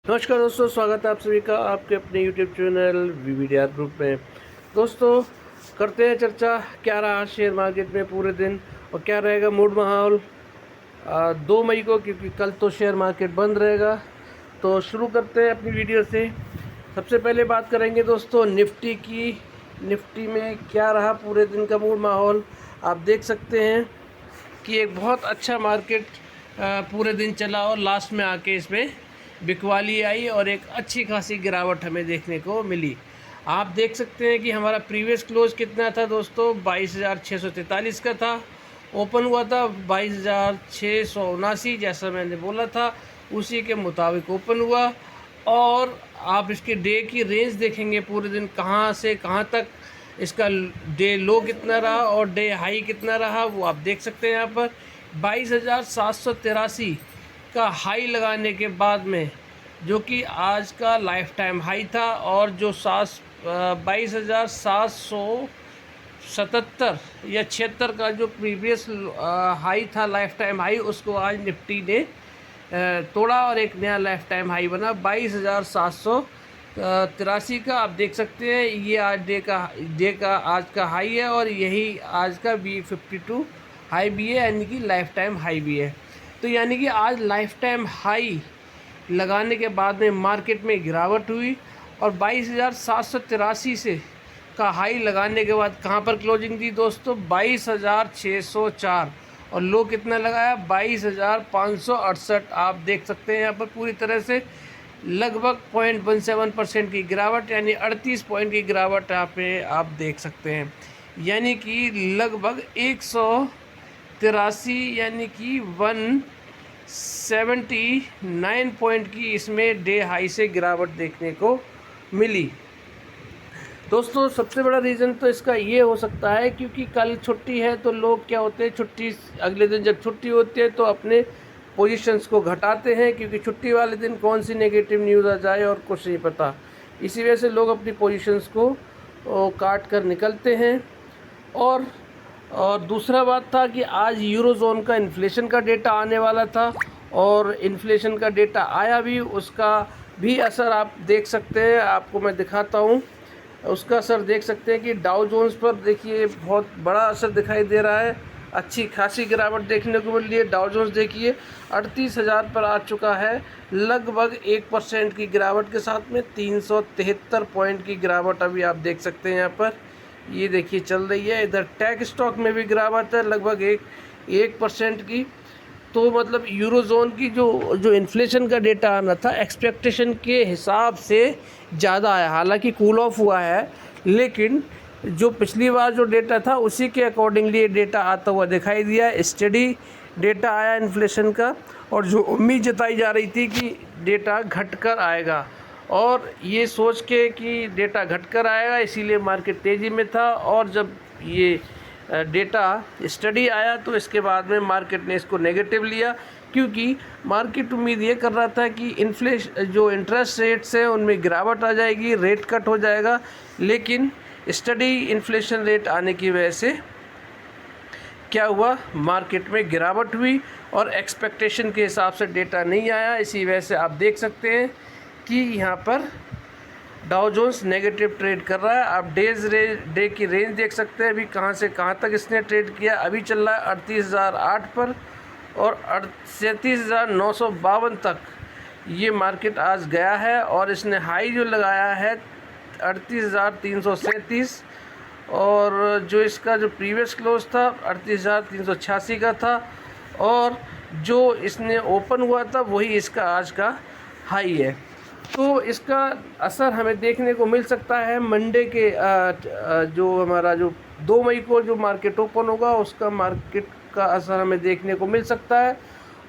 नमस्कार दोस्तों, स्वागत है आप सभी का आपके अपने YouTube चैनल वीवीडीआर ग्रुप में। दोस्तों, करते हैं चर्चा क्या रहा शेयर मार्केट में पूरे दिन और क्या रहेगा मूड माहौल 2 मई को, क्योंकि कल तो शेयर मार्केट बंद रहेगा। तो शुरू करते हैं अपनी वीडियो से। सबसे पहले बात करेंगे दोस्तों निफ्टी की। निफ्टी में क्या रहा पूरे दिन का मूड माहौल, आप देख सकते हैं कि एक बहुत अच्छा मार्केट पूरे दिन चला और लास्ट में आके इसमें बिकवाली आई और एक अच्छी खासी गिरावट हमें देखने को मिली। आप देख सकते हैं कि हमारा प्रीवियस क्लोज कितना था दोस्तों, 22,643 का था। ओपन हुआ था 22,679, जैसा मैंने बोला था उसी के मुताबिक ओपन हुआ। और आप इसके डे की रेंज देखेंगे पूरे दिन कहाँ से कहाँ तक इसका डे लो कितना रहा और डे हाई कितना रहा, वो आप देख सकते हैं यहाँ पर। 22,783 का हाई लगाने के बाद में, जो कि आज का लाइफ टाइम हाई था, और जो 22,777 या 76 का जो प्रीवियस हाई था, लाइफ टाइम हाई, उसको आज निफ्टी ने तोड़ा और एक नया लाइफ टाइम हाई बना 22,783 का। आप देख सकते हैं ये आज डे का आज का हाई है और यही आज का B52 हाई भी है, यानी कि लाइफ टाइम हाई भी है। तो यानी कि आज लाइफ टाइम हाई लगाने के बाद में मार्केट में गिरावट हुई और 22,783 से का हाई लगाने के बाद कहाँ पर क्लोजिंग दी दोस्तों, 22,604, और लो कितना लगाया 22,568। आप देख सकते हैं यहाँ पर पूरी तरह से लगभग 0.17% की गिरावट, यानी 38 पॉइंट की गिरावट यहाँ पे आप देख सकते हैं। यानी कि लगभग 183 यानी कि 179 पॉइंट की इसमें डे हाई से गिरावट देखने को मिली। दोस्तों, सबसे बड़ा रीज़न तो इसका ये हो सकता है क्योंकि कल छुट्टी है, तो लोग क्या होते हैं, छुट्टी अगले दिन जब छुट्टी होती है तो अपने पोजीशंस को घटाते हैं, क्योंकि छुट्टी वाले दिन कौन सी नेगेटिव न्यूज़ आ जाए और कुछ नहीं पता। इसी वजह से लोग अपनी पोजीशंस को काट कर निकलते हैं। और दूसरा बात था कि आज यूरोजोन का इन्फ्लेशन का डेटा आने वाला था और इन्फ्लेशन का डेटा आया भी, उसका भी असर आप देख सकते हैं। आपको मैं दिखाता हूँ, उसका असर देख सकते हैं कि डाउ जोन्स पर देखिए बहुत बड़ा असर दिखाई दे रहा है, अच्छी खासी गिरावट देखने को मिल रही है। डाउ जोन्स देखिए 38,000 पर आ चुका है, लगभग 1% की गिरावट के साथ में 373 पॉइंट की गिरावट अभी आप देख सकते हैं यहाँ पर, ये देखिए चल रही है। इधर टेक स्टॉक में भी गिरावट है लगभग 1% की। तो मतलब यूरोजोन की जो इन्फ्लेशन का डेटा आना था एक्सपेक्टेशन के हिसाब से ज़्यादा आया, हालांकि कूल ऑफ हुआ है, लेकिन जो पिछली बार जो डेटा था उसी के अकॉर्डिंगली ये डेटा आता हुआ दिखाई दिया। स्टडी डेटा आया इन्फ्लेशन का, और जो उम्मीद जताई जा रही थी कि डेटा घटकर आएगा, और ये सोच के कि डेटा घटकर आएगा इसीलिए मार्केट तेज़ी में था। और जब ये डेटा स्टडी आया तो इसके बाद में मार्केट ने इसको नेगेटिव लिया, क्योंकि मार्केट उम्मीद ये कर रहा था कि इन्फ्लेशन जो इंटरेस्ट रेट्स हैं उनमें गिरावट आ जाएगी, रेट कट हो जाएगा, लेकिन स्टडी इन्फ्लेशन रेट आने की वजह से क्या हुआ, मार्केट में गिरावट हुई और एक्सपेक्टेशन के हिसाब से डेटा नहीं आया। इसी वजह से आप देख सकते हैं कि यहाँ पर डाउ जोन्स नेगेटिव ट्रेड कर रहा है। आप डे की रेंज देख सकते हैं, अभी कहाँ से कहाँ तक इसने ट्रेड किया। अभी चल रहा है 38,008 पर और 37,952 तक ये मार्केट आज गया है, और इसने हाई जो लगाया है 38,337, और जो इसका जो प्रीवियस क्लोज था 38,386 का था, और जो इसने ओपन हुआ था वही इसका आज का हाई है। तो इसका असर हमें देखने को मिल सकता है मंडे के जो हमारा जो 2 मई को जो मार्केट ओपन होगा उसका मार्केट का असर हमें देखने को मिल सकता है,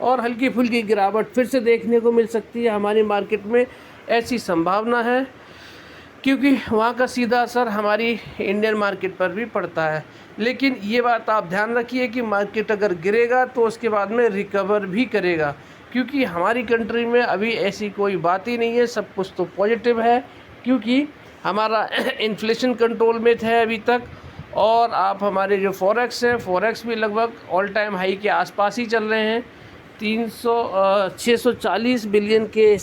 और हल्की फुल्की गिरावट फिर से देखने को मिल सकती है हमारी मार्केट में, ऐसी संभावना है, क्योंकि वहाँ का सीधा असर हमारी इंडियन मार्केट पर भी पड़ता है। लेकिन ये बात आप ध्यान रखिए कि मार्केट अगर गिरेगा तो उसके बाद में रिकवर भी करेगा, क्योंकि हमारी कंट्री में अभी ऐसी कोई बात ही नहीं है, सब कुछ तो पॉजिटिव है, क्योंकि हमारा इन्फ्लेशन कंट्रोल में है अभी तक। और आप हमारे जो फॉरेक्स हैं, फॉरेक्स भी लगभग ऑल टाइम हाई के आसपास ही चल रहे हैं। 640 बिलियन के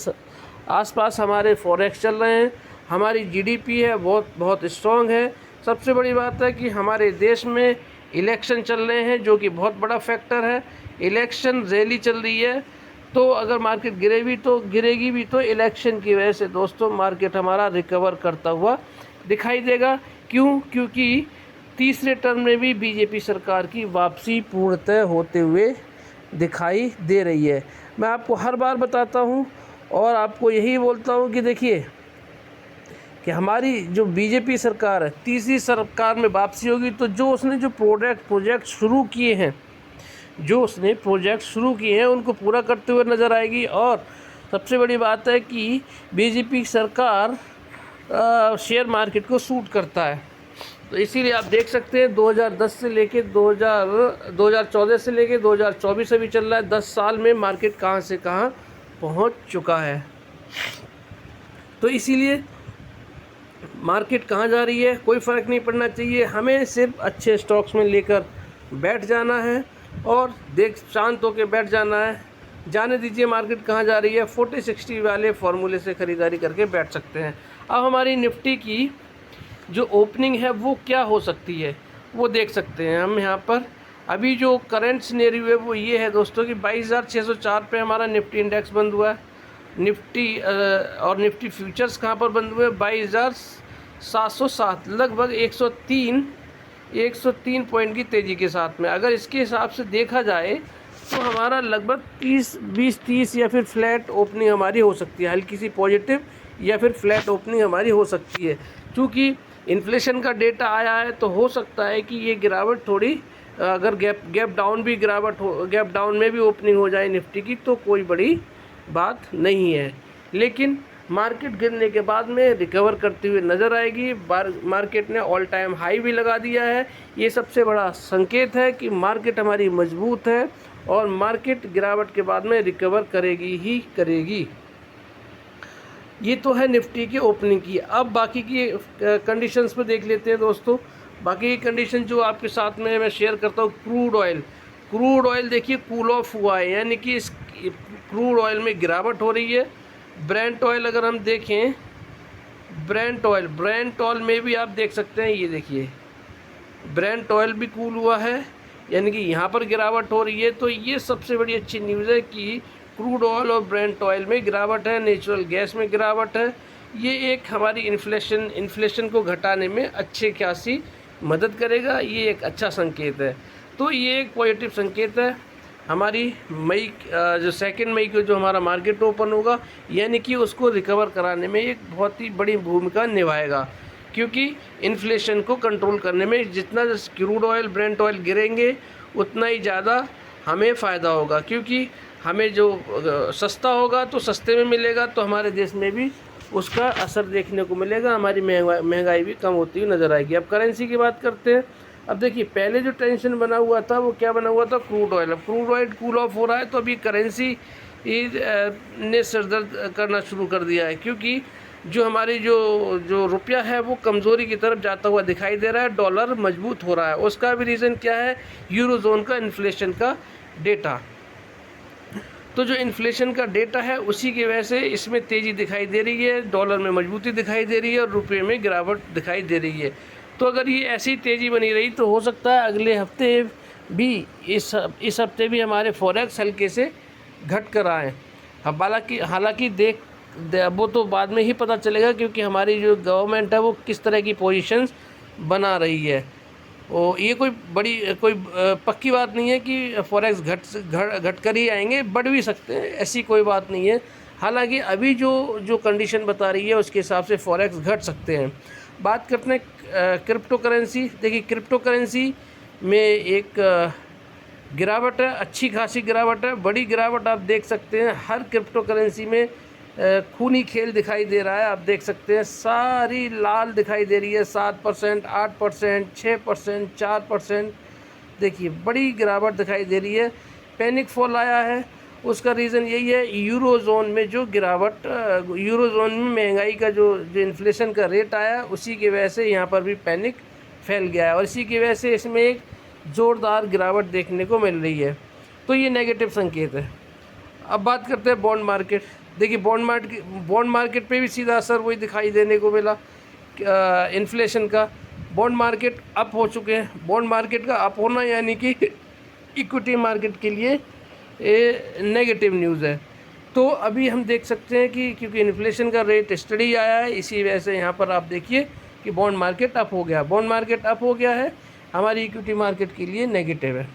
आसपास हमारे फॉरेक्स चल रहे हैं, हमारी जीडीपी है बहुत बहुत स्ट्रॉन्ग है। सबसे बड़ी बात है कि हमारे देश में इलेक्शन चल रहे हैं जो कि बहुत बड़ा फैक्टर है। इलेक्शन रैली चल रही है, तो अगर मार्केट गिरेगी भी तो इलेक्शन की वजह से दोस्तों मार्केट हमारा रिकवर करता हुआ दिखाई देगा। क्यों? क्योंकि तीसरे टर्म में भी बीजेपी सरकार की वापसी पूर्णतः होते हुए दिखाई दे रही है। मैं आपको हर बार बताता हूँ और आपको यही बोलता हूँ कि देखिए कि हमारी जो बीजेपी सरकार है, तीसरी सरकार में वापसी होगी तो जो उसने जो प्रोजेक्ट शुरू किए हैं, उनको पूरा करते हुए नज़र आएगी। और सबसे बड़ी बात है कि बीजेपी सरकार शेयर मार्केट को सूट करता है, तो इसीलिए आप देख सकते हैं 2010 से लेके 2014 से लेके 2024 अभी चल रहा है। 10 साल में मार्केट कहाँ से कहाँ पहुँच चुका है। तो इसीलिए मार्केट कहाँ जा रही है कोई फ़र्क नहीं पड़ना चाहिए, हमें सिर्फ अच्छे स्टॉक्स में लेकर बैठ जाना है और शांत होकर बैठ जाना है। जाने दीजिए मार्केट कहाँ जा रही है, 40-60 वाले फार्मूले से ख़रीदारी करके बैठ सकते हैं। अब हमारी निफ्टी की जो ओपनिंग है वो क्या हो सकती है वो देख सकते हैं हम यहाँ पर। अभी जो करंट सिनेरियो है वो ये है दोस्तों कि 22,604 पे हमारा निफ्टी इंडेक्स बंद हुआ है। निफ्टी और निफ्टी फ्यूचर्स कहाँ पर बंद हुए? 22,707, लगभग 103 पॉइंट की तेज़ी के साथ में। अगर इसके हिसाब से देखा जाए तो हमारा लगभग 20-30 या फिर फ्लैट ओपनिंग हमारी हो सकती है, हल्की सी पॉजिटिव या फिर फ्लैट ओपनिंग हमारी हो सकती है। क्योंकि इन्फ्लेशन का डेटा आया है तो हो सकता है कि ये गिरावट थोड़ी, अगर गैप डाउन में भी ओपनिंग हो जाए निफ्टी की तो कोई बड़ी बात नहीं है। लेकिन मार्केट गिरने के बाद में रिकवर करती हुई नज़र आएगी। मार्केट ने ऑल टाइम हाई भी लगा दिया है, ये सबसे बड़ा संकेत है कि मार्केट हमारी मजबूत है और मार्केट गिरावट के बाद में रिकवर करेगी ही करेगी। ये तो है निफ्टी की ओपनिंग की। अब बाकी की कंडीशंस पे देख लेते हैं दोस्तों। बाकी की कंडीशन जो आपके साथ में मैं शेयर करता हूँ, क्रूड ऑयल देखिए कूल ऑफ हुआ है, यानी कि इस क्रूड ऑयल में गिरावट हो रही है। ब्रेंट ऑयल अगर हम देखें, ब्रेंट ऑयल में भी आप देख सकते हैं, ये देखिए ब्रेंट ऑयल भी कूल हुआ है, यानी कि यहाँ पर गिरावट हो रही है। तो ये सबसे बड़ी अच्छी न्यूज़ है कि क्रूड ऑयल और ब्रेंट ऑयल में गिरावट है, नेचुरल गैस में गिरावट है। ये एक हमारी इन्फ्लेशन को घटाने में अच्छी खासी मदद करेगा, ये एक अच्छा संकेत है। तो ये एक पॉजिटिव संकेत है। हमारी जो 2 मई को जो हमारा मार्केट ओपन होगा, यानी कि उसको रिकवर कराने में एक बहुत ही बड़ी भूमिका निभाएगा। क्योंकि इन्फ्लेशन को कंट्रोल करने में जितना क्रूड ऑयल ब्रेंट ऑयल गिरेंगे उतना ही ज़्यादा हमें फ़ायदा होगा। क्योंकि हमें जो सस्ता होगा तो सस्ते में मिलेगा, तो हमारे देश में भी उसका असर देखने को मिलेगा, हमारी महंगाई भी कम होती हुई नज़र आएगी। अब करेंसी की बात करते हैं। अब देखिए पहले जो टेंशन बना हुआ था वो क्या बना हुआ था? Crude oil. अब क्रूड ऑयल कूल ऑफ हो रहा है तो अभी करेंसी ने सरदर्द करना शुरू कर दिया है। क्योंकि जो हमारी जो रुपया है वो कमज़ोरी की तरफ जाता हुआ दिखाई दे रहा है, डॉलर मजबूत हो रहा है। उसका भी रीज़न क्या है? यूरोजोन का इन्फ्लेशन का डेटा। तो जो इन्फ्लेशन का डेटा है उसी की वजह से इसमें तेज़ी दिखाई दे रही है, डॉलर में मजबूती दिखाई दे रही है और रुपये में गिरावट दिखाई दे रही है। तो अगर ये ऐसी तेज़ी बनी रही तो हो सकता है अगले हफ्ते भी इस हफ्ते भी हमारे फॉरेक्स हल्के से घट कर आएँ। अब हालांकि वो तो बाद में ही पता चलेगा, क्योंकि हमारी जो गवर्नमेंट है वो किस तरह की पोजीशंस बना रही है। और ये कोई पक्की बात नहीं है कि फॉरेक्स घट कर ही आएंगे, बढ़ भी सकते हैं, ऐसी कोई बात नहीं है। हालांकि अभी जो कंडीशन बता रही है उसके हिसाब से फॉरेक्स घट सकते हैं। बात करते हैं क्रिप्टो करेंसी। देखिए क्रिप्टो करेंसी में एक गिरावट है, अच्छी खासी गिरावट है, बड़ी गिरावट आप देख सकते हैं। हर क्रिप्टो करेंसी में खूनी खेल दिखाई दे रहा है। आप देख सकते हैं सारी लाल दिखाई दे रही है, 7%, 8%, 6%, 4%। देखिए बड़ी गिरावट दिखाई दे रही है, पैनिक फॉल आया है। उसका रीज़न यही है, यूरोजोन में जो गिरावट, यूरोजोन में महंगाई का जो इन्फ्लेशन का रेट आया, उसी की वजह से यहाँ पर भी पैनिक फैल गया है और इसी की वजह से इसमें एक ज़ोरदार गिरावट देखने को मिल रही है। तो ये नेगेटिव संकेत है। अब बात करते हैं बॉन्ड मार्केट। देखिए बॉन्ड मार्केट पे भी सीधा असर वही दिखाई देने को मिला इन्फ्लेशन का। बॉन्ड मार्केट अप हो चुके हैं। बॉन्ड मार्केट का अप होना यानी कि इक्विटी मार्केट के लिए नेगेटिव न्यूज़ है। तो अभी हम देख सकते हैं कि क्योंकि इन्फ्लेशन का रेट स्टडी आया है, इसी वजह से यहाँ पर आप देखिए कि बॉन्ड मार्केट अप हो गया। बॉन्ड मार्केट अप हो गया है, हमारी इक्विटी मार्केट के लिए नेगेटिव है।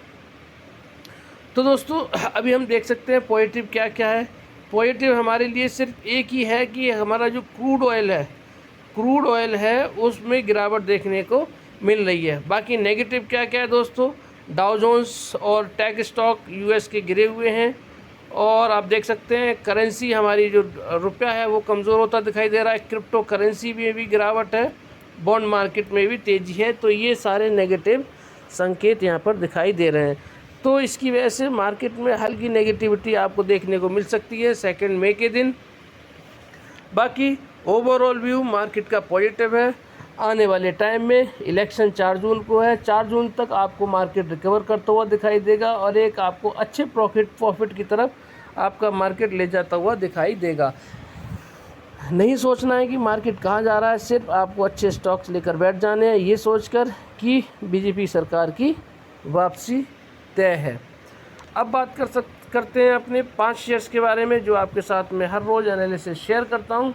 तो दोस्तों अभी हम देख सकते हैं पॉजिटिव क्या क्या है। पॉजिटिव हमारे लिए सिर्फ एक ही है कि हमारा जो क्रूड ऑयल है उसमें गिरावट देखने को मिल रही है। बाकी नेगेटिव क्या क्या है दोस्तों, डाउ जोन्स और टेक स्टॉक यूएस के गिरे हुए हैं। और आप देख सकते हैं करेंसी हमारी जो रुपया है वो कमज़ोर होता दिखाई दे रहा है। क्रिप्टो करेंसी में भी गिरावट है, बॉन्ड मार्केट में भी तेज़ी है। तो ये सारे नेगेटिव संकेत यहाँ पर दिखाई दे रहे हैं। तो इसकी वजह से मार्केट में हल्की नेगेटिविटी आपको देखने को मिल सकती है 2 मई के दिन। बाकी ओवरऑल व्यू मार्केट का पॉजिटिव है। आने वाले टाइम में इलेक्शन 4 जून को है, 4 जून तक आपको मार्केट रिकवर करता हुआ दिखाई देगा और एक आपको अच्छे प्रॉफिट की तरफ आपका मार्केट ले जाता हुआ दिखाई देगा। नहीं सोचना है कि मार्केट कहाँ जा रहा है, सिर्फ आपको अच्छे स्टॉक्स लेकर बैठ जाने हैं, ये सोचकर कि बीजेपी सरकार की वापसी तय है। अब बात करते हैं अपने 5 शेयर्स के बारे में जो आपके साथ में हर रोज़ एनालिसिस शेयर करता हूँ।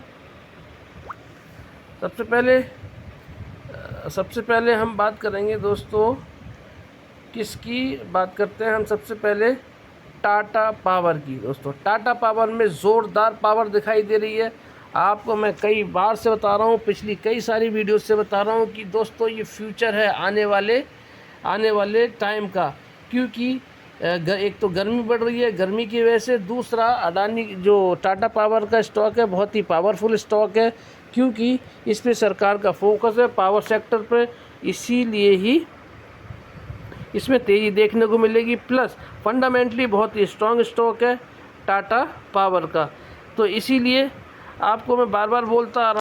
सबसे पहले हम बात करेंगे दोस्तों, किसकी बात करते हैं हम सबसे पहले, टाटा पावर की। दोस्तों टाटा पावर में ज़ोरदार पावर दिखाई दे रही है। आपको मैं कई बार से बता रहा हूँ, पिछली कई सारी वीडियो से बता रहा हूँ कि दोस्तों ये फ्यूचर है आने वाले टाइम का। क्योंकि एक तो गर्मी बढ़ रही है, गर्मी की वजह से, दूसरा अडानी जो टाटा पावर का स्टॉक है बहुत ही पावरफुल स्टॉक है, क्योंकि इस पे सरकार का फोकस है पावर सेक्टर पे, इसीलिए ही इसमें तेज़ी देखने को मिलेगी। प्लस फंडामेंटली बहुत ही स्ट्रॉन्ग स्टॉक है टाटा पावर का। तो इसीलिए आपको मैं बार बार बोलता आ रहा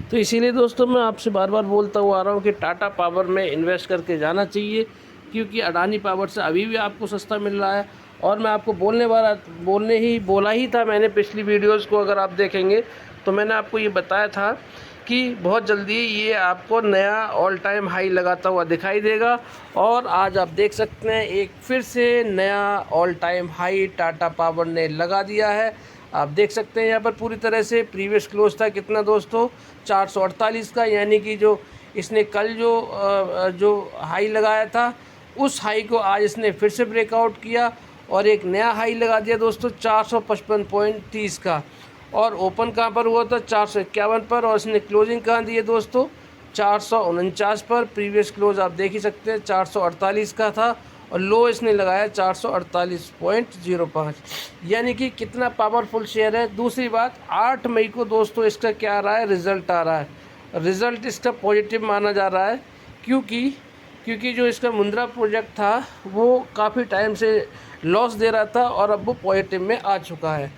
तो इसीलिए दोस्तों मैं आपसे बार बार बोलता हुआ आ रहा हूँ कि टाटा पावर में इन्वेस्ट करके जाना चाहिए, क्योंकि अडानी पावर से अभी भी आपको सस्ता मिल रहा है। और मैं आपको बोला ही था मैंने पिछली वीडियोस को अगर आप देखेंगे तो मैंने आपको ये बताया था कि बहुत जल्दी ये आपको नया ऑल टाइम हाई लगाता हुआ दिखाई देगा। और आज आप देख सकते हैं एक फिर से नया all time high Tata power ने लगा दिया है। आप देख सकते हैं यहाँ पर पूरी तरह से प्रीवियस क्लोज था कितना दोस्तों, 448 का, यानी कि जो इसने कल जो हाई लगाया था उस हाई को आज इसने फिर से ब्रेकआउट किया और एक नया हाई लगा दिया दोस्तों 455.30 का। और ओपन कहाँ पर हुआ था, 451 पर, और इसने क्लोजिंग कहाँ दी है दोस्तों, 449 पर। प्रीवियस क्लोज आप देख ही सकते हैं 448 का था और लो इसने लगाया 448.05, यानी कि कितना पावरफुल शेयर है। दूसरी बात, 8 मई को दोस्तों इसका क्या आ रहा है, रिज़ल्ट आ रहा है। रिज़ल्ट इसका पॉजिटिव माना जा रहा है, क्योंकि जो इसका मुंद्रा प्रोजेक्ट था वो काफ़ी टाइम से लॉस दे रहा था और अब वो पॉजिटिव में आ चुका है।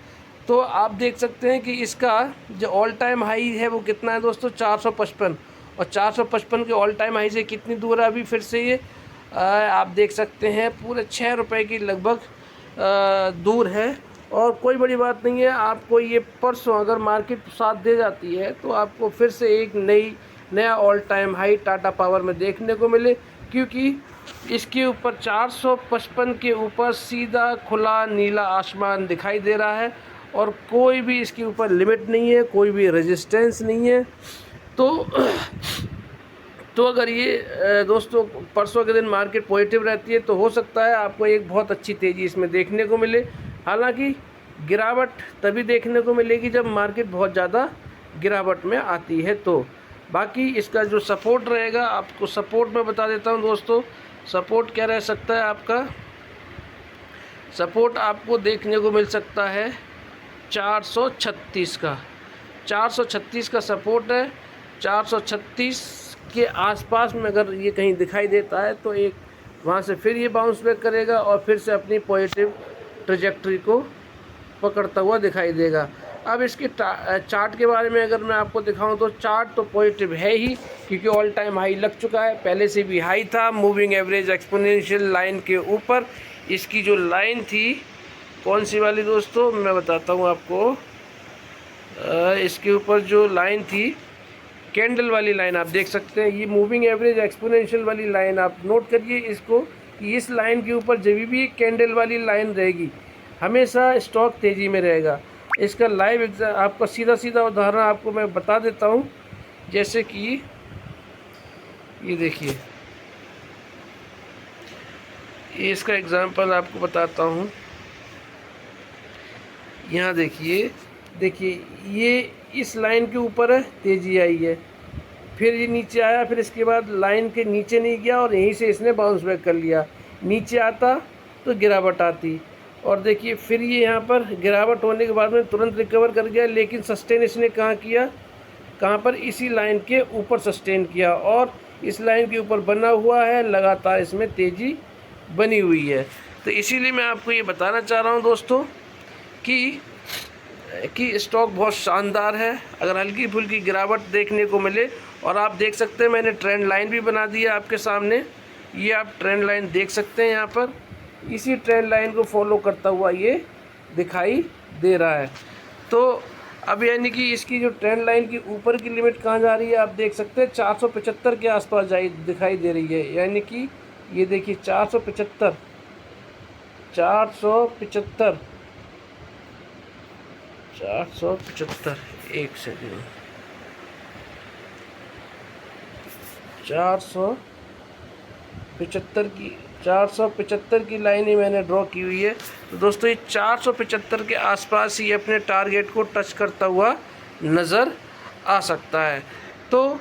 तो आप देख सकते हैं कि इसका जो ऑल टाइम हाई है वो कितना है दोस्तों, 455, और 455 के ऑल टाइम हाई से कितनी दूर है अभी फिर से ये आप देख सकते हैं पूरे 6 रुपये की लगभग दूर है। और कोई बड़ी बात नहीं है, आपको ये परसों अगर मार्केट साथ दे जाती है तो आपको फिर से एक नया all time high Tata power में देखने को मिले, क्योंकि इसके ऊपर 455 के ऊपर सीधा खुला नीला आसमान दिखाई दे रहा है और कोई भी इसके ऊपर लिमिट नहीं है, कोई भी रेजिस्टेंस नहीं है। तो अगर ये दोस्तों परसों के दिन मार्केट पॉजिटिव रहती है तो हो सकता है आपको एक बहुत अच्छी तेज़ी इसमें देखने को मिले। हालांकि गिरावट तभी देखने को मिलेगी जब मार्केट बहुत ज़्यादा गिरावट में आती है। तो बाकी इसका जो सपोर्ट रहेगा, आपको सपोर्ट मैं बता देता हूं दोस्तों। सपोर्ट क्या रह सकता है आपका, सपोर्ट आपको देखने को मिल सकता है 436 का, 436 का सपोर्ट है। 436 के आसपास में अगर ये कहीं दिखाई देता है तो एक वहाँ से फिर ये बाउंस बैक करेगा और फिर से अपनी पॉजिटिव ट्रैजेक्टरी को पकड़ता हुआ दिखाई देगा। अब इसके चार्ट के बारे में अगर मैं आपको दिखाऊं तो चार्ट तो पॉजिटिव है ही, क्योंकि ऑल टाइम हाई लग चुका है, पहले से भी हाई था। मूविंग एवरेज एक्सपोनेंशियल लाइन के ऊपर इसकी जो लाइन थी, कौन सी वाली दोस्तों, मैं बताता हूं आपको। इसके ऊपर जो लाइन थी, कैंडल वाली लाइन आप देख सकते हैं, ये मूविंग एवरेज एक्सपोनेंशियल वाली लाइन आप नोट करिए इसको, कि इस लाइन के ऊपर जब भी कैंडल वाली लाइन रहेगी हमेशा स्टॉक तेज़ी में रहेगा। इसका लाइव एग्जाम आपका सीधा उदाहरण आपको मैं बता देता हूँ, जैसे कि ये देखिए, ये इसका एग्जांपल आपको बताता हूँ। यहाँ देखिए ये इस लाइन के ऊपर है, तेज़ी आई है, फिर ये नीचे आया, फिर इसके बाद लाइन के नीचे नहीं गया और यहीं से इसने बाउंस बैक कर लिया। नीचे आता तो गिरावट आती, और देखिए फिर ये यहाँ पर गिरावट होने के बाद में तुरंत रिकवर कर गया, लेकिन सस्टेन इसने कहाँ किया, कहाँ पर, इसी लाइन के ऊपर सस्टेन किया, और इस लाइन के ऊपर बना हुआ है, लगातार इसमें तेज़ी बनी हुई है। तो इसीलिए मैं आपको ये बताना चाह रहा हूँ दोस्तों कि स्टॉक बहुत शानदार है। अगर हल्की फुल्की गिरावट देखने को मिले, और आप देख सकते हैं मैंने ट्रेंड लाइन भी बना दी है आपके सामने, ये आप ट्रेंड लाइन देख सकते हैं यहाँ पर, इसी ट्रेंड लाइन को फॉलो करता हुआ ये दिखाई दे रहा है। तो अब यानी कि इसकी जो ट्रेंड लाइन की ऊपर की लिमिट कहाँ जा रही है आप देख सकते हैं, 475 के आसपास दिखाई दे रही है। यानी कि ये देखिए 475, एक सेकेंड, 475 की लाइन ही मैंने ड्रॉ की हुई है। तो दोस्तों ये 475 के आसपास ही अपने टारगेट को टच करता हुआ नज़र आ सकता है। तो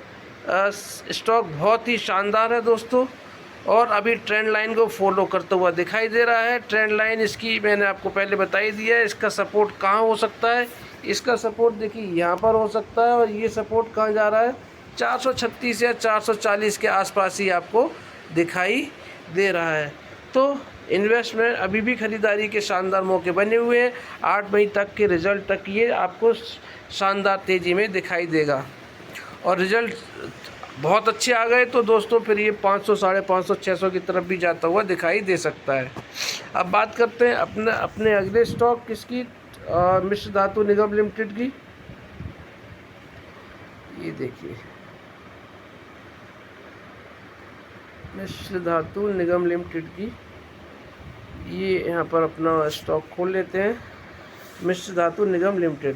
स्टॉक बहुत ही शानदार है दोस्तों, और अभी ट्रेंड लाइन को फॉलो करता हुआ दिखाई दे रहा है। ट्रेंड लाइन इसकी मैंने आपको पहले बताई दिया है, इसका सपोर्ट कहाँ हो सकता है, इसका सपोर्ट देखिए यहाँ पर हो सकता है, और ये सपोर्ट कहाँ जा रहा है, 436 या 440 के आसपास ही आपको दिखाई दे रहा है। तो इन्वेस्टमेंट अभी भी ख़रीदारी के शानदार मौके बने हुए हैं। 8 मई तक के रिज़ल्ट तक ये आपको शानदार तेज़ी में दिखाई देगा, और रिज़ल्ट बहुत अच्छे आ गए तो दोस्तों फिर ये 500, 550, 600 की तरफ भी जाता हुआ दिखाई दे सकता है। अब बात करते हैं अपने अगले स्टॉक किसकी, मिश्र धातु निगम लिमिटेड की। ये देखिए मिश्र धातु निगम लिमिटेड की, ये यहाँ पर अपना स्टॉक खोल लेते हैं। मिश्र धातु निगम लिमिटेड,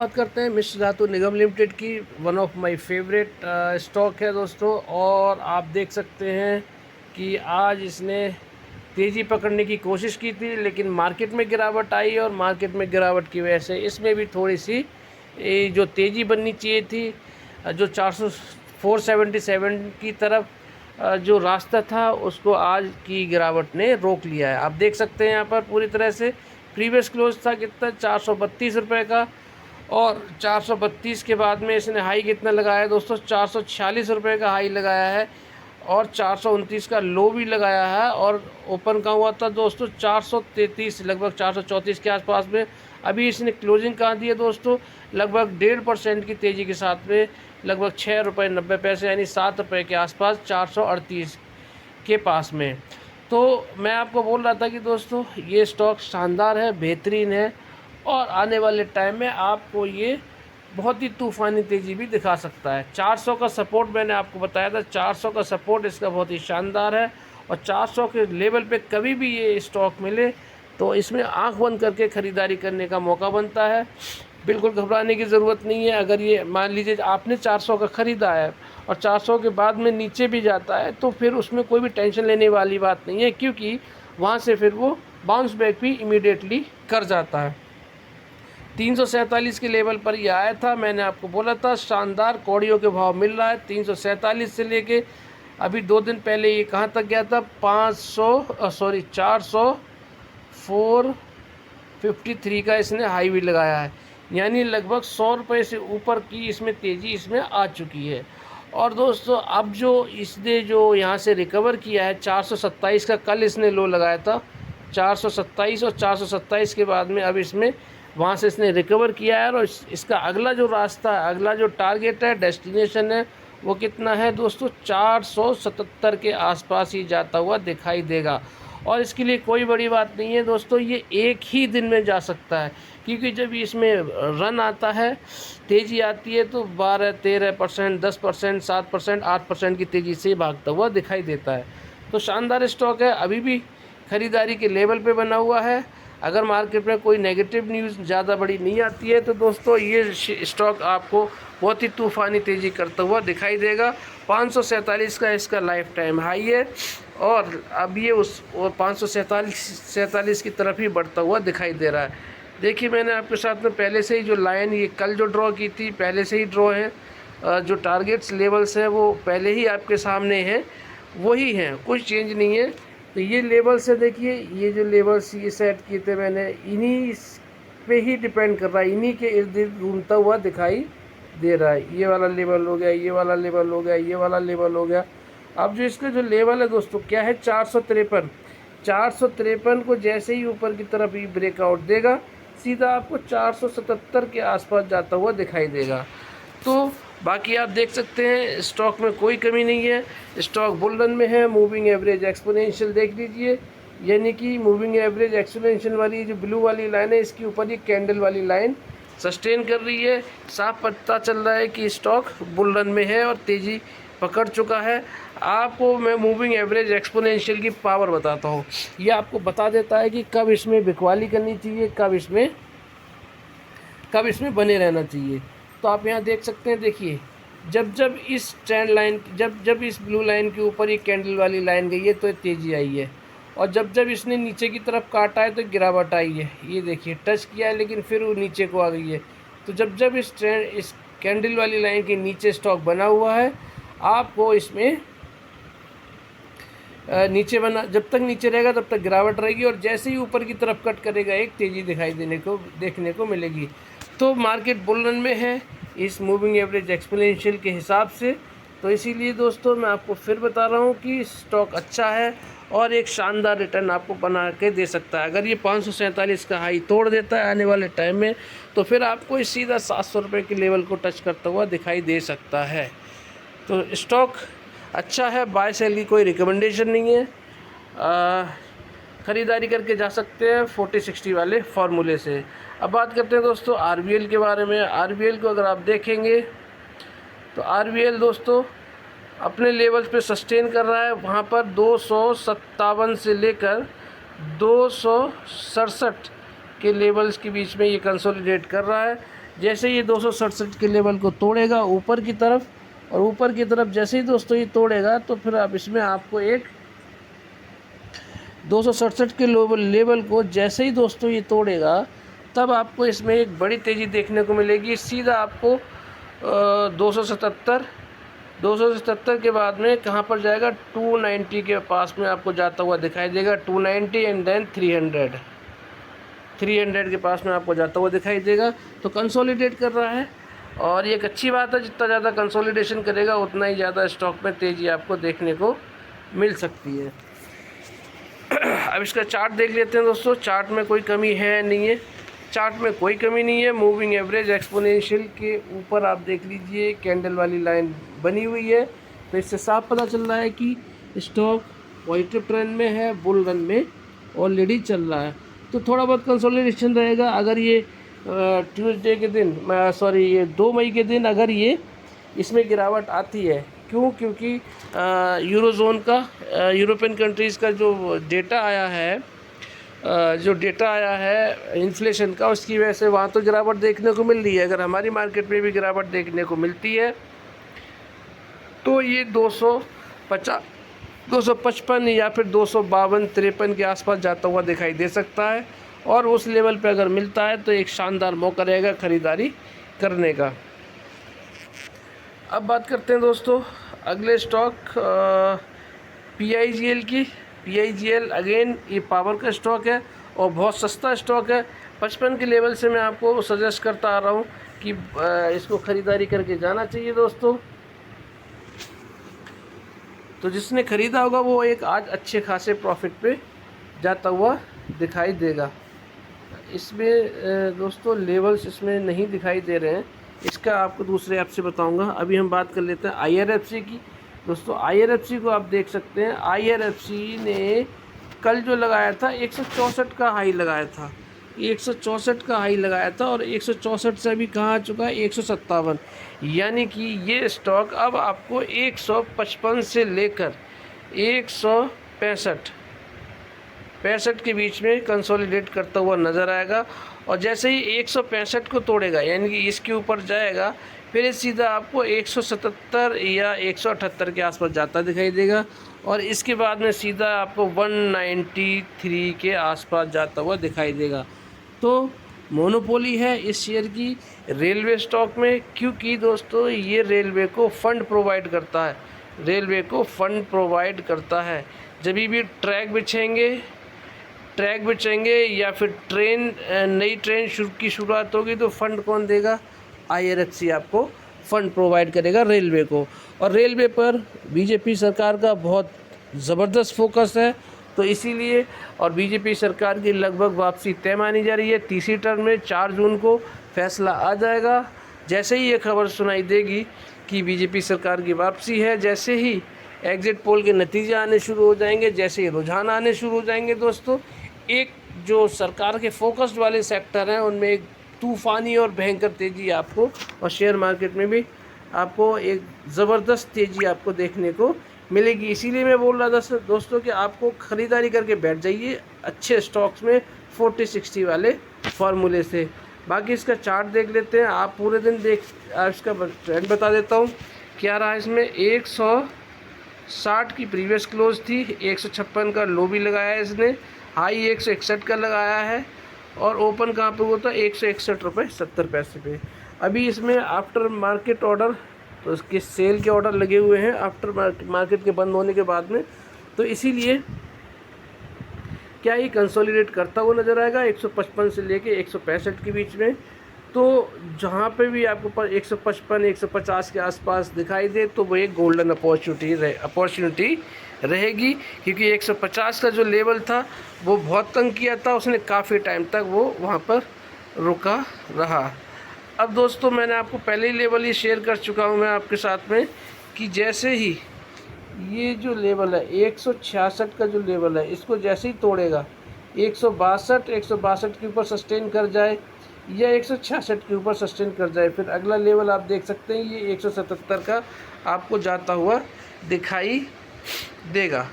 बात करते हैं मिश्र धातु निगम लिमिटेड की। One of my favourite stock है दोस्तों, और आप देख सकते हैं कि आज इसने तेज़ी पकड़ने की कोशिश की थी, लेकिन मार्केट में गिरावट आई, और मार्केट में गिरावट की वजह से इसमें भी थोड़ी सी जो तेज़ी बननी चाहिए थी, जो 477 की तरफ जो रास्ता था उसको आज की गिरावट ने रोक लिया है। आप देख सकते हैं यहाँ पर पूरी तरह से प्रीवियस क्लोज था कितना, 432 रुपये का, और 432 के बाद में इसने हाई कितना लगाया है दोस्तों, 446 रुपये का हाई लगाया है, और 429 का लो भी लगाया है, और ओपन का हुआ था दोस्तों 433, लगभग 434 के आसपास में। अभी इसने क्लोजिंग कहाँ दी है दोस्तों, लगभग 1.5% की तेज़ी के साथ में, लगभग 6 रुपये 90 पैसे, यानी 7 रुपये के आसपास, 438 के पास में। तो मैं आपको बोल रहा था कि दोस्तों ये स्टॉक शानदार है, बेहतरीन है, और आने वाले टाइम में आपको ये बहुत ही तूफ़ानी तेज़ी भी दिखा सकता है। 400 का सपोर्ट मैंने आपको बताया था, 400 का सपोर्ट इसका बहुत ही शानदार है, और 400 के लेवल पे कभी भी ये स्टॉक मिले तो इसमें आंख बंद करके ख़रीदारी करने का मौका बनता है। बिल्कुल घबराने की ज़रूरत नहीं है। अगर ये मान लीजिए आपने 400 का ख़रीदा है और 400 के बाद में नीचे भी जाता है, तो फिर उसमें कोई भी टेंशन लेने वाली बात नहीं है, क्योंकि वहाँ से फिर वो बाउंस बैक भी इमीडिएटली कर जाता है। 347 के लेवल पर ये आया था, मैंने आपको बोला था शानदार कौड़ियों के भाव मिल रहा है। 347 से लेके अभी 2 दिन पहले ये कहाँ तक गया था, 453 का इसने हाई भी लगाया है, यानी लगभग 100 रुपये से ऊपर की इसमें तेज़ी इसमें आ चुकी है। और दोस्तों अब जो इसने जो यहाँ से रिकवर किया है 427 का, कल इसने लो लगाया था 427, और 427 के बाद में अब इसमें वहाँ से इसने रिकवर किया है और इसका अगला जो रास्ता है, अगला जो टारगेट है, डेस्टिनेशन है, वो कितना है दोस्तों, 477 के आसपास ही जाता हुआ दिखाई देगा। और इसके लिए कोई बड़ी बात नहीं है दोस्तों, ये एक ही दिन में जा सकता है, क्योंकि जब इसमें रन आता है, तेज़ी आती है, तो 12-13%, 10%, 7%, 8% की तेज़ी से भागता हुआ दिखाई देता है। तो शानदार स्टॉक है, अभी भी ख़रीदारी के लेवल पे बना हुआ है। अगर मार्केट में कोई नेगेटिव न्यूज़ ज़्यादा बड़ी नहीं आती है तो दोस्तों ये स्टॉक आपको बहुत ही तूफ़ानी तेज़ी करता हुआ दिखाई देगा। 547 का इसका लाइफ टाइम हाई है और अब ये उस 547 की तरफ ही बढ़ता हुआ दिखाई दे रहा है। देखिए, मैंने आपके साथ में पहले से ही जो लाइन ये कल जो ड्रॉ की थी, पहले से ही ड्रॉ है, जो टारगेट्स लेवल्स हैं वो पहले ही आपके सामने हैं, वही हैं, कुछ चेंज नहीं है। तो ये लेवल्स है, देखिए ये जो लेवल्स ये सेट किए थे मैंने, इन्हीं पे ही डिपेंड कर रहा है, इन्हीं के इर्द गिर्द घूमता हुआ दिखाई दे रहा है। ये वाला लेवल हो गया, ये वाला लेवल हो गया, ये वाला लेवल हो गया। अब जो इसका जो लेवल है दोस्तों क्या है, 453। 453 को जैसे ही ऊपर की तरफ ही ब्रेकआउट देगा, सीधा आपको 477 के आसपास जाता हुआ दिखाई देगा। तो बाकी आप देख सकते हैं स्टॉक में कोई कमी नहीं है, स्टॉक बुल रन में है। मूविंग एवरेज एक्सपोनेंशियल देख लीजिए, यानी कि मूविंग एवरेज एक्सपोनेंशियल वाली जो ब्लू वाली लाइन है, इसके ऊपर ये कैंडल वाली लाइन सस्टेन कर रही है। साफ पता चल रहा है कि स्टॉक बुल रन में है और तेज़ी पकड़ चुका है। आपको मैं मूविंग एवरेज एक्सपोनेंशियल की पावर बताता हूँ, ये आपको बता देता है कि कब इसमें बिकवाली करनी चाहिए, कब इसमें बने रहना चाहिए। तो आप यहाँ देख सकते हैं, देखिए जब इस ट्रेंड लाइन, जब इस ब्लू लाइन के ऊपर ये कैंडल वाली लाइन गई है तो तेज़ी आई है, और जब इसने नीचे की तरफ काटा है तो गिरावट आई है। ये देखिए टच किया है लेकिन फिर वो नीचे को आ गई है। तो जब इस कैंडल वाली लाइन के नीचे स्टॉक बना हुआ है, आपको इसमें नीचे बना, जब तक नीचे रहेगा तब तक गिरावट रहेगी, और जैसे ही ऊपर की तरफ कट करेगा एक तेज़ी देखने को मिलेगी। तो मार्केट बुल रन में है इस मूविंग एवरेज एक्सपोनेंशियल के हिसाब से। तो इसीलिए दोस्तों मैं आपको फिर बता रहा हूँ कि स्टॉक अच्छा है और एक शानदार रिटर्न आपको बना के दे सकता है। अगर ये 547 का हाई तोड़ देता है आने वाले टाइम में, तो फिर आपको इस सीधा 700 रुपये के लेवल को टच करता हुआ दिखाई दे सकता है। तो स्टॉक अच्छा है, बाय सेल की कोई रिकमेंडेशन नहीं है, ख़रीदारी करके जा सकते हैं 40-60 वाले फार्मूले से। अब बात करते हैं दोस्तों RVL के बारे में। RVL को अगर आप देखेंगे तो RVL दोस्तों अपने लेवल्स पे सस्टेन कर रहा है, वहाँ पर 257 से लेकर 267 के लेवल्स के बीच में ये कंसोलिडेट कर रहा है। जैसे ये 267 के लेवल को तोड़ेगा ऊपर की तरफ, और ऊपर की तरफ जैसे ही दोस्तों ये तोड़ेगा, तो फिर आप इसमें आपको एक 267 के लेवल को जैसे ही दोस्तों ये तोड़ेगा, तब आपको इसमें एक बड़ी तेज़ी देखने को मिलेगी। सीधा आपको 277 के बाद में कहाँ पर जाएगा, 290 के पास में आपको जाता हुआ दिखाई देगा। 290 एंड देन 300 के पास में आपको जाता हुआ दिखाई देगा। तो कंसोलिडेट कर रहा है, और ये एक अच्छी बात है, जितना ज़्यादा कंसोलिडेशन करेगा उतना ही ज़्यादा स्टॉक में तेज़ी आपको देखने को मिल सकती है। अब इसका चार्ट देख लेते हैं दोस्तों। चार्ट में कोई कमी है नहीं है, चार्ट में कोई कमी नहीं है। मूविंग एवरेज एक्सपोनेंशियल के ऊपर आप देख लीजिए कैंडल वाली लाइन बनी हुई है, तो इससे साफ पता चल रहा है कि स्टॉक पॉजिटिव ट्रेंड में है, बुल रन में ऑलरेडी चल रहा है। तो थोड़ा बहुत कंसोलिडेशन रहेगा अगर ये ट्यूसडे के दिन, ये 2 मई के दिन अगर ये इसमें गिरावट आती है। क्यों? क्योंकि यूरोजोन का, यूरोपियन कंट्रीज़ का जो डेटा आया है इन्फ्लेशन का, उसकी वजह से वहाँ तो गिरावट देखने को मिल रही है। अगर हमारी मार्केट में भी गिरावट देखने को मिलती है तो ये 255 या फिर 252-53 के आसपास जाता हुआ दिखाई दे सकता है, और उस लेवल पे अगर मिलता है तो एक शानदार मौका रहेगा ख़रीदारी करने का। अब बात करते हैं दोस्तों अगले स्टॉक PIGL की। PIGL अगेन ये पावर का स्टॉक है और बहुत सस्ता स्टॉक है। 55 के लेवल से मैं आपको सजेस्ट करता आ रहा हूँ कि इसको ख़रीदारी करके जाना चाहिए दोस्तों। तो जिसने ख़रीदा होगा वो एक आज अच्छे खासे प्रॉफिट पे जाता हुआ दिखाई देगा। इसमें दोस्तों लेवल्स इसमें नहीं दिखाई दे रहे हैं, इसका आपको दूसरे ऐप से बताऊंगा। अभी हम बात कर लेते हैं IRFC की। दोस्तों IRFC को आप देख सकते हैं, IRFC ने कल जो लगाया था 164 का हाई लगाया था, 164 का हाई लगाया था और 164 से अभी कहाँ आ चुका है 157। यानी कि ये स्टॉक अब आपको 155 से लेकर 165 के बीच में कंसोलिडेट करता हुआ नज़र आएगा। और जैसे ही 165 को तोड़ेगा यानी कि इसके ऊपर जाएगा, फिर ये सीधा आपको 177 या 178 के आसपास जाता दिखाई देगा और इसके बाद में सीधा आपको 193 के आसपास जाता हुआ दिखाई देगा। तो मोनोपोली है इस शेयर की रेलवे स्टॉक में, क्योंकि दोस्तों ये रेलवे को फंड प्रोवाइड करता है, रेलवे को फंड प्रोवाइड करता है। जब भी ट्रैक बिछेंगे या फिर नई ट्रेन की शुरुआत होगी तो फंड कौन देगा? IRFC आपको फंड प्रोवाइड करेगा रेलवे को। और रेलवे पर बीजेपी सरकार का बहुत ज़बरदस्त फोकस है, तो इसीलिए और बीजेपी सरकार की लगभग वापसी तय मानी जा रही है। तीसरी टर्म में 4 जून को फैसला आ जाएगा। जैसे ही ये खबर सुनाई देगी कि बीजेपी सरकार की वापसी है, जैसे ही एग्जिट पोल के नतीजे आने शुरू हो जाएंगे, जैसे ही रुझान आने शुरू हो जाएंगे दोस्तों, एक जो सरकार के फोकस्ड वाले सेक्टर हैं उनमें एक तूफ़ानी और भयंकर तेज़ी आपको और शेयर मार्केट में भी आपको एक ज़बरदस्त तेज़ी आपको देखने को मिलेगी। इसीलिए मैं बोल रहा था दोस्तों कि आपको ख़रीदारी करके बैठ जाइए अच्छे स्टॉक्स में 40-60 वाले फार्मूले से। बाकी इसका चार्ट देख लेते हैं, आप पूरे दिन इसका ट्रेंड बता देता हूँ क्या रहा। इसमें 160 की प्रीवियस क्लोज थी, 156 का लो भी लगाया है इसने, हाई 161 का लगाया है और ओपन कहाँ पे हुआ था 161 रुपये 70 पैसे पे। अभी इसमें आफ्टर मार्केट ऑर्डर, तो इसके सेल के ऑर्डर लगे हुए हैं आफ्टर मार्केट के बंद होने के बाद में, तो इसीलिए क्या ही कंसोलिडेट करता हुआ नज़र आएगा 155 से लेके 165 के बीच में। तो जहाँ पे भी आपको पर 155-150 के आसपास दिखाई दे तो वो एक गोल्डन अपॉर्चुनिटी रहेगी, क्योंकि 150 का जो लेवल था वो बहुत तंग किया था उसने, काफ़ी टाइम तक वो वहाँ पर रुका रहा। अब दोस्तों मैंने आपको पहले ही लेवल ही शेयर कर चुका हूँ मैं आपके साथ में कि जैसे ही ये जो लेवल है 166 का जो लेवल है, इसको जैसे ही तोड़ेगा 162 के ऊपर सस्टेन कर जाए या 166 के ऊपर सस्टेन कर जाए, फिर अगला लेवल आप देख सकते हैं ये 177 का आपको जाता हुआ दिखाई देगा।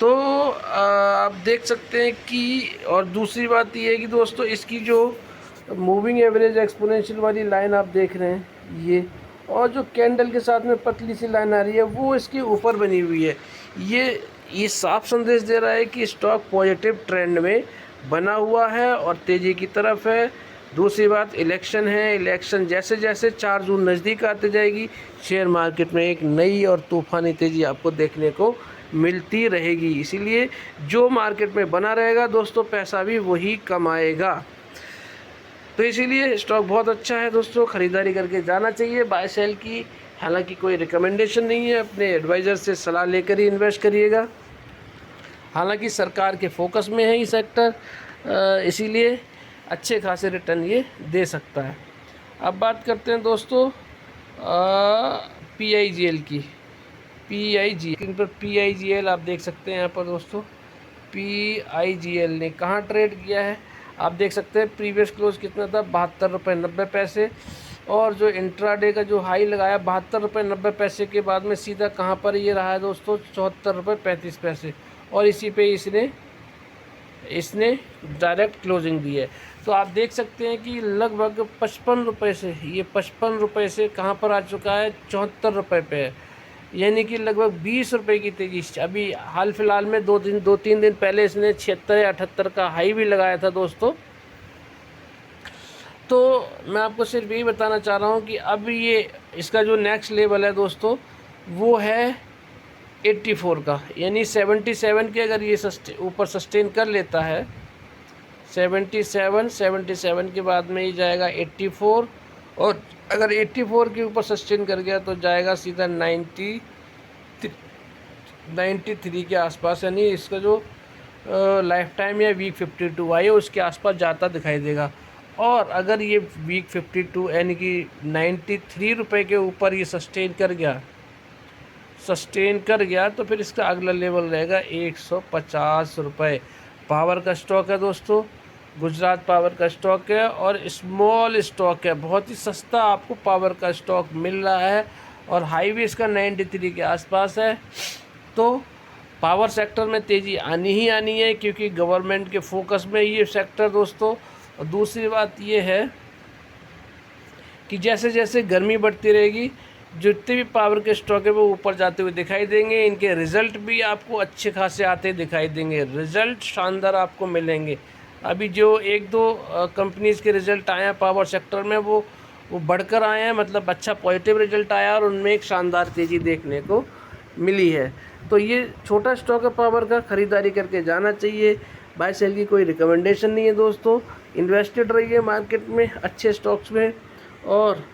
तो आप देख सकते हैं कि, और दूसरी बात ये है कि दोस्तों इसकी जो मूविंग एवरेज एक्सपोनेंशियल वाली लाइन आप देख रहे हैं ये, और जो कैंडल के साथ में पतली सी लाइन आ रही है वो इसके ऊपर बनी हुई है, ये साफ संदेश दे रहा है कि स्टॉक पॉजिटिव ट्रेंड में बना हुआ है और तेज़ी की तरफ है। दूसरी बात इलेक्शन है, इलेक्शन जैसे जैसे 4 जून नज़दीक आते जाएगी शेयर मार्केट में एक नई और तूफ़ानी तेज़ी आपको देखने को मिलती रहेगी। इसीलिए जो मार्केट में बना रहेगा दोस्तों पैसा भी वही कमाएगा। तो इसीलिए स्टॉक बहुत अच्छा है दोस्तों, ख़रीदारी करके जाना चाहिए। बाय सेल की हालांकि कोई रिकमेंडेशन नहीं है, अपने एडवाइज़र से सलाह लेकर ही इन्वेस्ट करिएगा। हालांकि सरकार के फोकस में है ये सेक्टर, इसीलिए अच्छे खासे रिटर्न ये दे सकता है। अब बात करते हैं दोस्तों PIGL की। PIGL आप देख सकते हैं यहाँ पर दोस्तों, PIGL ने कहाँ ट्रेड किया है आप देख सकते हैं। प्रीवियस क्लोज कितना था 72 रुपये 90 पैसे, और जो इंट्राडे का जो हाई लगाया 72 रुपये 90 पैसे के बाद में सीधा कहाँ पर ये रहा है दोस्तों 74 रुपये 35 पैसे, और इसी पे इसने डायरेक्ट क्लोजिंग दी है। तो आप देख सकते हैं कि लगभग 55 रुपये से ये 55 रुपये से कहाँ पर आ चुका है 74 रुपये पे है, यानी कि लगभग 20 रुपये की तेज़ी। अभी हाल फिलहाल में 2-3 दिन पहले इसने 76 या 78 का हाई भी लगाया था दोस्तों। तो मैं आपको सिर्फ यही बताना चाह रहा हूँ कि अब ये इसका जो नेक्स्ट लेवल है दोस्तों वो है 84 का, यानी 77 के अगर ये ऊपर सस्टेन कर लेता है 77 के बाद में ही जाएगा 84, और अगर 84 के ऊपर सस्टेन कर गया तो जाएगा सीधा 93 के आसपास, यानी इसका जो लाइफ टाइम या वीक 52 आई है उसके आसपास जाता दिखाई देगा। और अगर ये वीक 52 यानी कि 93 रुपये के ऊपर ये सस्टेन कर गया तो फिर इसका अगला लेवल रहेगा 150 रुपये। पावर का स्टॉक है दोस्तों, गुजरात पावर का स्टॉक है और स्मॉल स्टॉक है, बहुत ही सस्ता आपको पावर का स्टॉक मिल रहा है और हाईवे इसका 93 के आसपास है। तो पावर सेक्टर में तेज़ी आनी ही आनी है क्योंकि गवर्नमेंट के फोकस में ये सेक्टर दोस्तों। और दूसरी बात ये है कि जैसे जैसे गर्मी बढ़ती रहेगी जितने भी पावर के स्टॉक है वो ऊपर जाते हुए दिखाई देंगे, इनके रिज़ल्ट भी आपको अच्छे खासे आते दिखाई देंगे, रिज़ल्ट शानदार आपको मिलेंगे। अभी जो एक दो कंपनीज़ के रिज़ल्ट आए हैं पावर सेक्टर में वो बढ़कर आए हैं, मतलब अच्छा पॉजिटिव रिज़ल्ट आया और उनमें एक शानदार तेज़ी देखने को मिली है। तो ये छोटा स्टॉक है पावर का, ख़रीदारी करके जाना चाहिए। बाय सेल की कोई रिकमेंडेशन नहीं है दोस्तों, इन्वेस्टेड रहिए मार्केट में अच्छे स्टॉक्स में और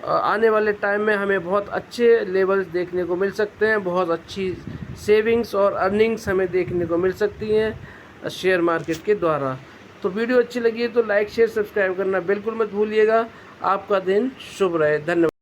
आने वाले टाइम में हमें बहुत अच्छे लेवल्स देखने को मिल सकते हैं, बहुत अच्छी सेविंग्स और अर्निंग्स हमें देखने को मिल सकती हैं शेयर मार्केट के द्वारा। तो वीडियो अच्छी लगी है तो लाइक शेयर सब्सक्राइब करना बिल्कुल मत भूलिएगा। आपका दिन शुभ रहे। धन्यवाद।